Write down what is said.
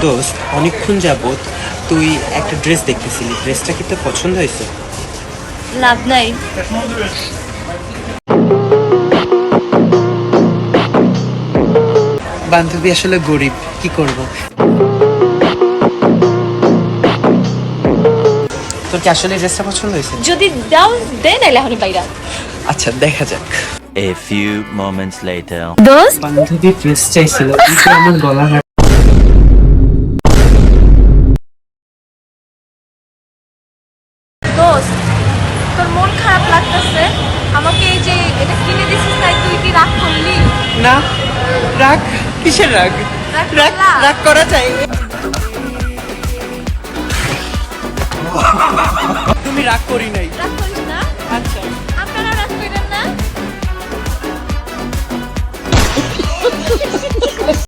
দোস্ত, অনেকক্ষণ যাবত তুই একটা ড্রেস দেখতেছিলি, ড্রেসটা কি তোর পছন্দ হয়েছে? লাভ নাই। বান্ধবী আসলে গরিব, কি করব। তোর কি আসলে ড্রেসটা পছন্দ হয়েছে? যদি দাও দে, নাইলে এখন বাইরা। আচ্ছা, দেখা যাক। A few moments later. দোস্ত, বান্ধবী ড্রেস চাইছিল, কিন্তু আমার গলা দোস্ত, তোর মন খারাপ লাগতেছে? আমাকে এই যে এটা কিনে দিছিস, তাই তুই কি রাগ করলি? না। রাগ? কিসের রাগ? রাগ রাগ করলা? রাগ করা যায়? তুমি রাগ করি নাই। রাগ করলি